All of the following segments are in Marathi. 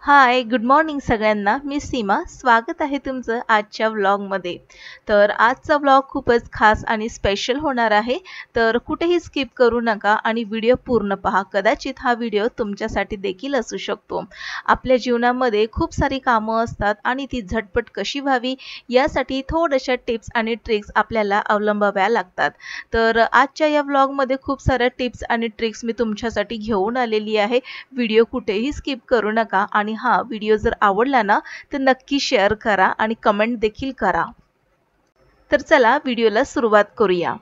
हाय, गुड मॉर्निंग सगळ्यांना. मी सीमा. स्वागत आहे तुमचं आजच्या व्लॉगमध्ये. तर आजचा व्लॉग खूपच खास आणि स्पेशल होणार आहे. तर कुठेही स्किप करू नका आणि व्हिडिओ पूर्ण पहा. कदाचित हा व्हिडिओ तुमच्यासाठी देखील असू शकतो. आपल्या जीवनामध्ये खूप सारी कामं असतात आणि ती झटपट कशी व्हावी यासाठी थोड्याशा टिप्स आणि ट्रिक्स आपल्याला अवलंबाव्या लागतात. तर आजच्या या व्लॉगमध्ये खूप साऱ्या टिप्स आणि ट्रिक्स मी तुमच्यासाठी घेऊन आलेली आहे. व्हिडिओ कुठेही स्किप करू नका आणि हा व्हिडिओ जर आवडला ना तर नक्की शेअर करा आणि कमेंट देखील करा. तर चला व्हिडिओला सुरुवात करूया.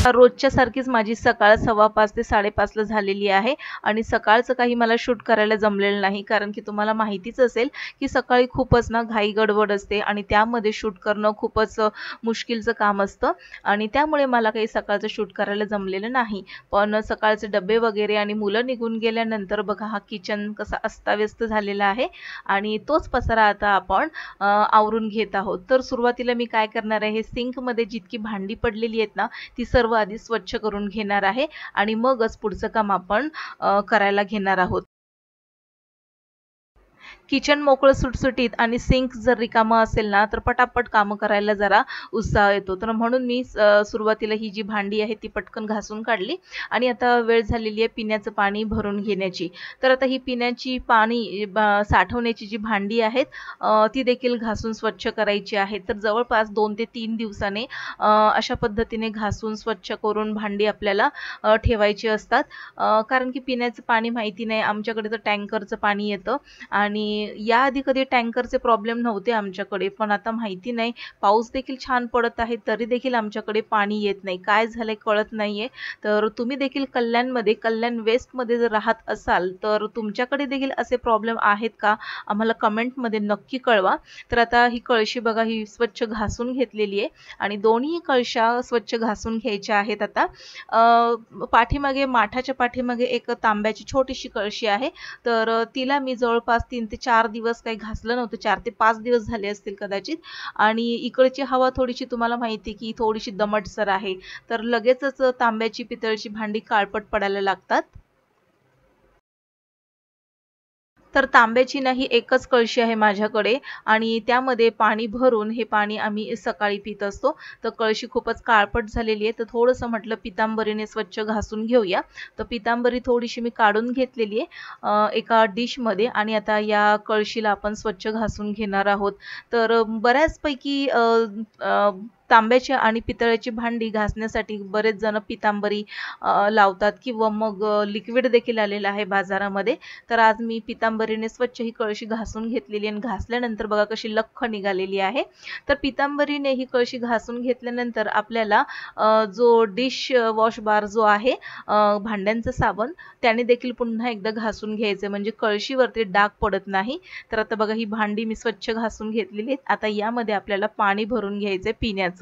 रोजच्या सारखीच माझी सकाळ 5:15 ते 5:30 ला झालेली आहे आणि सकाळचं काही मला शूट करायला जमलेलं नाही, कारण की तुम्हाला माहितीच असेल की सकाळी खूपच ना घाई गडबड असते आणि त्यामध्ये शूट करणं खूपच मुश्किलचं काम असतं आणि त्यामुळे मला काही सकाळचं शूट करायला जमलेलं नाही. पण सकाळचे डबे वगैरे आणि मुलं निघून गेल्यानंतर बघा हा किचन कसा अस्ताव्यस्त झालेला आहे आणि तोच पसारा आता आपण आवरून घेत आहोत. तर सुरुवातीला मी काय करणार आहे, सिंकमध्ये जितकी भांडी पडलेली आहेत ना ती सर्व आधी स्वच्छ करून घेणार आहे आणि मगच पुढचं काम आपण करायला घेणार आहोत. किचन मोकळं सुटसुटीत आणि सिंक जर रिकामा असेल ना तर पटापट कामं करायला जरा उत्साह येतो. तर म्हणून मी सुरुवातीला ही जी भांडी आहे ती पटकन घासून काढली आणि आता वेळ झालेली आहे पिण्याचं पाणी भरून घेण्याची. तर आता ही पिण्याची पाणी साठवण्याची जी भांडी आहेत ती देखील घासून स्वच्छ करायची आहे. तर जवळपास 2 ते 3 दिवसाने अशा पद्धतीने घासून स्वच्छ करून भांडी आपल्याला ठेवायची असतात. कारण की पिण्याचं पाणी माहिती नाही, आमच्याकडे तर टँकरचं पाणी येतं आणि याआधी कधी टँकरचे प्रॉब्लेम नव्हते आमच्याकडे, पण आता माहिती नाही, पाऊस देखील छान पडत आहे तरी देखील आमच्याकडे पाणी येत नाही. काय झालंय कळत नाहीये. तर तुम्ही देखील कल्याण वेस्टमध्ये जर राहत असाल तर तुमच्याकडे देखील असे प्रॉब्लेम आहेत का, आम्हाला कमेंटमध्ये नक्की कळवा. तर आता ही कळशी बघा, ही स्वच्छ घासून घेतलेली आहे आणि दोन्ही कळशा स्वच्छ घासून घ्यायच्या आहेत. आता पाठीमागे माठाच्या पाठीमागे एक तांब्याची छोटीशी कळशी आहे. तर तिला मी जवळपास 3 ते 4 दिवस काही घासलं नव्हतं, 4 ते 5 दिवस झाले असतील कदाचित. आणि इकडची हवा थोडीशी तुम्हाला माहिती की थोडीशी दमटसर आहे, तर लगेचच तांब्याची पितळची भांडी काळपट पडायला लागतात. तर तांब्याची नाही एकच कळशी आहे माझ्याकडे आणि त्यामध्ये पाणी भरून हे पाणी आम्ही सकाळी पित असतो. तर कळशी खूपच काळपट झालेली आहे, तर थोडंसं म्हटलं पितांबरीने स्वच्छ घासून घेऊया. तर पितांबरी थोडीशी मी काढून घेतलेली आहे एका डिशमध्ये आणि आता या कळशीला आपण स्वच्छ घासून घेणार आहोत. तर बऱ्याचपैकी तांब्याची आणि पितळेची भांडी घासण्यासाठी बरेच जण पितांबरी लावतात किंवा मग लिक्विड देखील आलेलं आहे बाजारामध्ये. तर आज मी पितांबरीने स्वच्छ ही कळशी घासून घेतलेली आणि घासल्यानंतर बघा कशी लख्ख निघालेली आहे. तर पितांबरीने ही कळशी घासून घेतल्यानंतर आपल्याला जो डिश वॉश बार जो आहे भांड्यांचं साबण, त्याने देखील पुन्हा एकदा घासून घ्यायचे म्हणजे कळशीवरती डाग पडत नाही. तर आता बघा ही भांडी मी स्वच्छ घासून घेतलेली आहेत. आता यामध्ये आपल्याला पाणी भरून घ्यायचे पिण्याचं.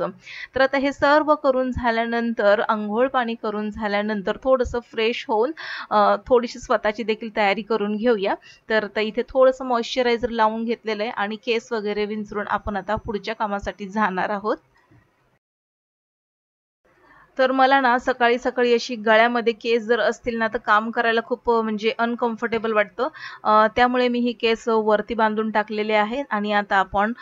तर आता हे सर्व करून झाल्यानंतर, अंघोळ पाणी करून झाल्यानंतर थोडंसं फ्रेश होऊन थोडीशी स्वतःची देखील तयारी करून घेऊया. तर आता इथे थोडंसं मॉइश्चरायझर लावून घेतलेलं आहे आणि केस वगैरे विंचरून आपण आता पुढच्या कामासाठी जाणार आहोत. तर मला ना सकाळी सकाळी अशी गळ्यामध्ये केस जर असतील ना तर काम करायला खूप म्हणजे अनकम्फर्टेबल वाटतं. त्यामुळे मी ही केस वरती बांधून टाकलेले आहेत आणि आता आपण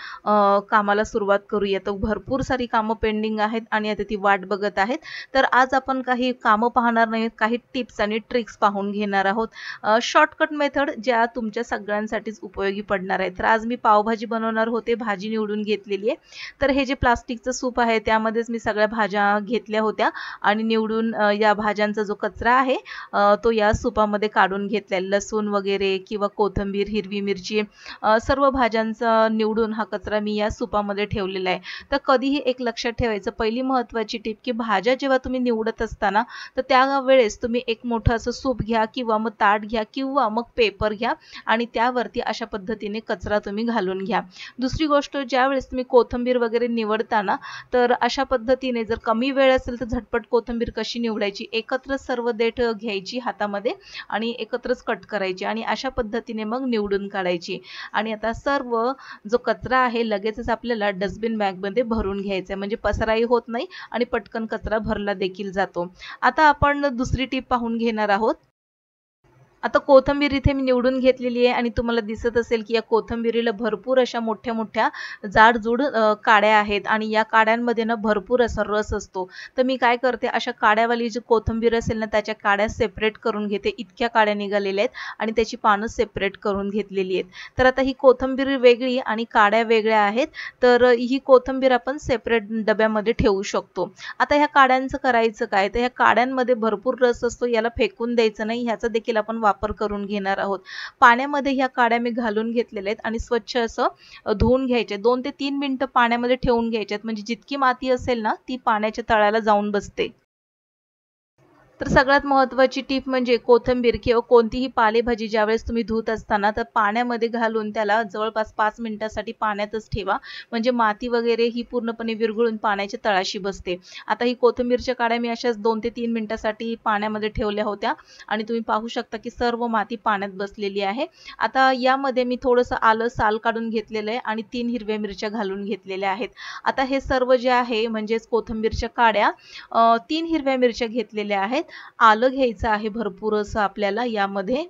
कामाला सुरुवात करूया. तर भरपूर सारी कामं पेंडिंग आहेत आणि आता ती वाट बघत आहेत. तर आज आपण काही कामं पाहणार नाहीत, काही टिप्स आणि ट्रिक्स पाहून घेणार आहोत. शॉर्टकट मेथड ज्या तुमच्या सगळ्यांसाठीच उपयोगी पडणार आहे. तर आज मी पावभाजी बनवणार होते, भाजी निवडून घेतलेली आहे. तर हे जे प्लास्टिकचं सूप आहे त्यामध्येच मी सगळ्या भाज्या घेतल्या होत्या आणि निवडून या भाज्यांचा जो कचरा आहे तो या सुपामध्ये काढून घेतलाय. लसूण वगैरे किंवा कोथिंबीर, हिरवी मिरची, सर्व भाज्यांचा निवडून हा कचरा मी या सुपामध्ये ठेवलेला आहे. तर कधीही एक लक्षात ठेवायचं, पहिली महत्त्वाची टिप की भाज्या जेव्हा तुम्ही निवडत असताना तर त्यावेळेस तुम्ही एक मोठं असं सूप घ्या किंवा मग ताट घ्या किंवा मग पेपर घ्या आणि त्यावरती अशा पद्धतीने कचरा तुम्ही घालून घ्या. दुसरी गोष्ट, ज्यावेळेस तुम्ही कोथिंबीर वगैरे निवडताना तर अशा पद्धतीने जर कमी वेळ असेल तर झटपट कोथिंबीर कशी निवडायची, एकत्रच सर्व देठ घ्यायची हातामध्ये आणि एकत्रच कट करायची आणि अशा पद्धतीने मग निवडून काढायची. आणि आता सर्व जो कचरा आहे लगेचच आपल्याला डस्टबिन बॅगमध्ये भरून घ्यायचा आहे, म्हणजे पसराही होत नाही आणि पटकन कचरा भरला देखील जातो. आता आपण दुसरी टीप पाहून घेणार आहोत. आता कोथिंबीर इथे मी निवडून घेतलेली आहे आणि तुम्हाला दिसत असेल की या कोथिंबीरीला भरपूर अशा मोठ्या-मोठ्या जाड-जूड काड्या आहेत आणि या काड्यांमध्ये ना भरपूर असा रस असतो. तर मी काय करते, अशा काड्यावाली जी कोथिंबीर असेल ना त्याच्या काड्या सेपरेट करून घेते. इतक्या काड्या निघालेल्या आहेत आणि त्याची पानं सेपरेट करून घेतलेली आहेत. तर आता ही कोथिंबीर वेगळी आणि काड्या वेगळ्या आहेत. तर ही कोथिंबीर आपण सेपरेट डब्यामध्ये ठेवू शकतो. आता ह्या काड्यांचं करायचं काय, तर ह्या काड्यांमध्ये भरपूर रस असतो, याला फेकून द्यायचं नाही, ह्याचा देखील आपण वापर करून घेणार आहोत. पाण्यामध्ये ह्या काड्या मी घालून घेतलेल्या आहेत आणि स्वच्छ असं धुवून घ्यायचे. 2 ते 3 मिनिटं पाण्यामध्ये ठेवून घ्यायच्यात, म्हणजे जितकी माती असेल ना ती पाण्याच्या तळाला जाऊन बसते. तर सगळ्यात महत्त्वाची टीप म्हणजे कोथिंबीर किंवा कोणतीही पालेभाजी ज्यावेळेस तुम्ही धुत असताना तर पाण्यामध्ये घालून त्याला जवळपास 5 मिनिटांसाठी पाण्यातच ठेवा, म्हणजे माती वगैरे ही पूर्णपणे विरघळून पाण्याच्या तळाशी बसते. आता ही कोथिंबीरच्या काड्या मी अशाच 2 ते 3 मिनिटांसाठी पाण्यामध्ये ठेवल्या होत्या आणि तुम्ही पाहू शकता की सर्व माती पाण्यात बसलेली आहे. आता यामध्ये मी थोडंसं आलं साल काढून घेतलेलं आहे आणि 3 हिरव्या मिरच्या घालून घेतलेल्या आहेत. आता हे सर्व जे आहे म्हणजेच कोथिंबीरच्या काड्या 3 हिरव्या मिरच्या घेतलेल्या आहेत. आलं घ्यायचं आहे भरपूर असं आपल्याला यामध्ये.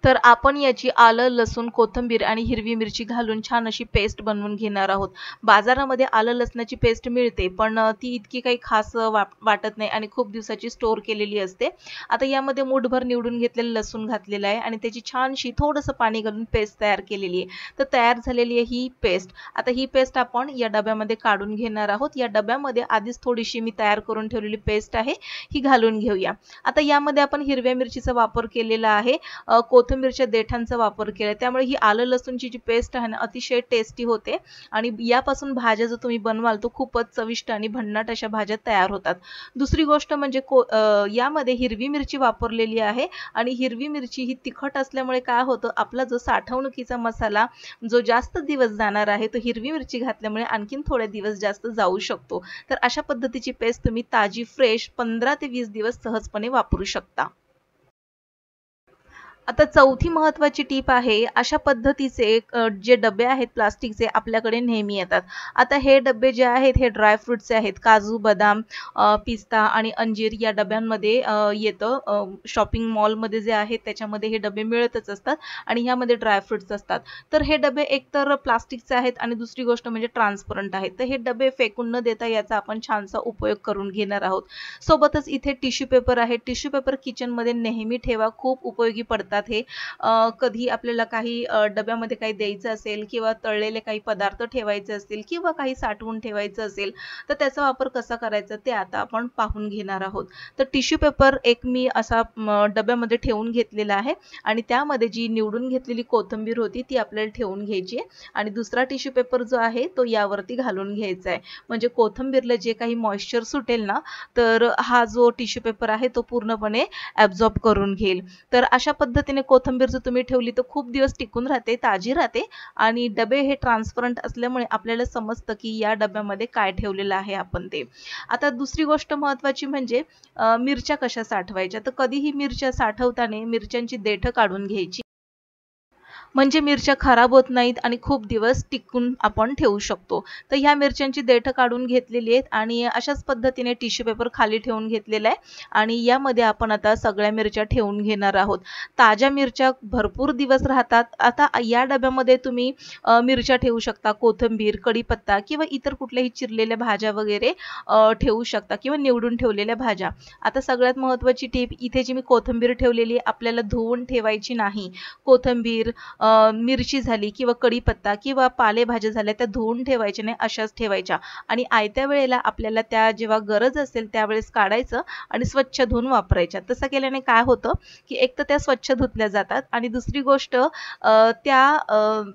तर आपण याची आलं, लसूण, कोथिंबीर आणि हिरवी मिरची घालून छान अशी पेस्ट बनवून घेणार आहोत. बाजारामध्ये आलं लसणाची पेस्ट मिळते, पण ती इतकी काही खास वाटत नाही आणि खूप दिवसाची स्टोअर केलेली असते. आता यामध्ये मूठभर निवडून घेतलेलं लसूण घातलेलं आहे आणि त्याची छानशी थोडंसं पाणी घालून पेस्ट तयार केलेली आहे. तर तयार झालेली आहे ही पेस्ट. आता ही पेस्ट आपण या डब्यामध्ये काढून घेणार आहोत. या डब्यामध्ये आधीच थोडीशी मी तयार करून ठेवलेली पेस्ट आहे ही घालून घेऊया. आता यामध्ये आपण हिरव्या मिरचीचा वापर केलेला आहे, कोथिंबीरच्या देठांचा वापर केला, त्यामुळे ही आलं लसूणची जी पेस्ट आहे ना अतिशय टेस्टी होते आणि यापासून भाज्या जर तुम्ही बनवाल तर खूपच चविष्ट आणि भन्नाट अशा भाज्या तयार होतात. दुसरी गोष्ट म्हणजे यामध्ये हिरवी मिरची वापरलेली आहे आणि हिरवी मिरची ही तिखट असल्यामुळे काय होतं, आपला जो साठवणुकीचा मसाला जो जास्त दिवस जाणार आहे तो हिरवी मिरची घातल्यामुळे आणखीन थोडे दिवस जास्त जाऊ शकतो. तर अशा पद्धतीची पेस्ट तुम्ही ताजी फ्रेश 15 ते 20 दिवस सहजपणे वापरू शकता. आता चौथी महत्त्वाची टीप आहे, अशा पद्धतीचे जे डबे आहेत प्लास्टिकचे आपल्याकडे नेहमी येतात. आता हे डबे जे आहेत हे ड्राय फ्रूट्सचे आहेत. काजू, बदाम, पिस्ता आणि अंजीर या डब्यांमध्ये येतं. शॉपिंग मॉलमध्ये जे आहेत त्याच्यामध्ये हे डबे मिळतच असतात आणि ह्यामध्ये ड्राय फ्रूट्स असतात. तर हे डबे एकतर प्लास्टिकचे आहेत आणि दुसरी गोष्ट म्हणजे ट्रान्सपरंट आहेत. तर हे डबे फेकून न देता याचा आपण छानसा उपयोग करून घेणार आहोत. सोबतच इथे टिश्यू पेपर आहे. टिश्यू पेपर किचनमध्ये नेहमी ठेवा, खूप उपयोगी पडतात. हे कधी आपल्याला काही डब्यामध्ये काही द्यायचं असेल किंवा तळलेले काही पदार्थ ठेवायचे असतील किंवा काही साठवून ठेवायचं असेल तर त्याचा वापर कसा करायचा ते आता आपण पाहून घेणार आहोत. तर टिश्यू पेपर एक मी असा डब्यामध्ये ठेवून घेतलेला आहे आणि त्यामध्ये जी निवडून घेतलेली कोथिंबीर होती ती आपल्याला ठेवून घ्यायची आहे आणि दुसरा टिश्यू पेपर जो आहे तो यावरती घालून घ्यायचा आहे, म्हणजे कोथिंबीरला जे काही मॉइश्चर सुटेल ना तर हा जो टिश्यू पेपर आहे तो पूर्णपणे ॲब्झॉर्ब करून घेईल. तर अशा पद्धतीने कोथिंबीर जर तुम्ही ठेवली तर खूप दिवस टिकून राहते, ताजी राहते आणि डबे हे ट्रान्सपरंट असल्यामुळे आपल्याला समजतं की या डब्यामध्ये काय ठेवलेलं आहे आपण ते. आता दुसरी गोष्ट महत्त्वाची म्हणजे मिरच्या कशा साठवायच्या. तर कधीही मिरच्या साठवताना मिरच्यांची देठं काढून घ्यायची, म्हणजे मिरच्या खराब होत नाहीत आणि खूप दिवस टिकून आपण ठेवू शकतो. तर ह्या मिरच्यांची देठं काढून घेतलेली आहेत आणि अशाच पद्धतीने टिश्यू पेपर खाली ठेवून घेतलेला आहे आणि यामध्ये आपण आता सगळ्या मिरच्या ठेवून घेणार आहोत. ताज्या मिरच्या भरपूर दिवस राहतात. आता या डब्यामध्ये तुम्ही मिरच्या ठेवू शकता, कोथिंबीर, कढीपत्ता किंवा इतर कुठल्याही चिरलेल्या भाज्या वगैरे ठेवू शकता किंवा निवडून ठेवलेल्या भाज्या. आता सगळ्यात महत्त्वाची टीप, इथे जी मी कोथिंबीर ठेवलेली आपल्याला धुवून ठेवायची नाही. कोथिंबीर, मिरची झाली किंवा कढीपत्ता किंवा पालेभाज्या झाल्या त्या धुवून ठेवायच्या नाही, अशाच ठेवायच्या आणि आयत्या वेळेला आपल्याला त्या जेव्हा गरज असेल त्यावेळेस काढायचं आणि स्वच्छ धुवून वापरायच्या. तसं केल्याने काय होतं की एक तर त्या स्वच्छ धुतल्या जातात आणि दुसरी गोष्ट त्या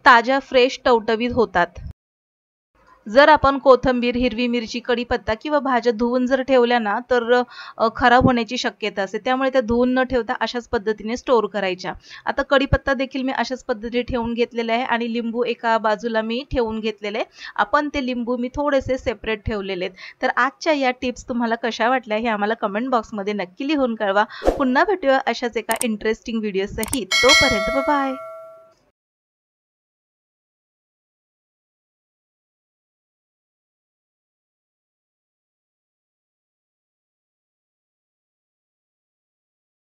ताज्या फ्रेश टवटवीत होतात. जर आपण कोथिंबीर, हिरवी मिरची, कढीपत्ता किंवा भाज्या धुवून जर ठेवल्या ना तर खराब होण्याची शक्यता असते. त्यामुळे त्या धुवून न ठेवता अशाच पद्धतीने स्टोअर करायच्या. आता कढीपत्ता देखील मी अशाच पद्धतीने ठेवून घेतलेला आहे आणि लिंबू एका बाजूला मी ठेवून घेतलेले आहे. आपण ते लिंबू मी थोडेसे सेपरेट ठेवलेले आहेत. तर आजच्या या टिप्स तुम्हाला कशा वाटल्या हे आम्हाला कमेंट बॉक्समध्ये नक्की लिहून कळवा. पुन्हा भेटूया अशाच एका इंटरेस्टिंग व्हिडिओ सहित. तोपर्यंत बाय.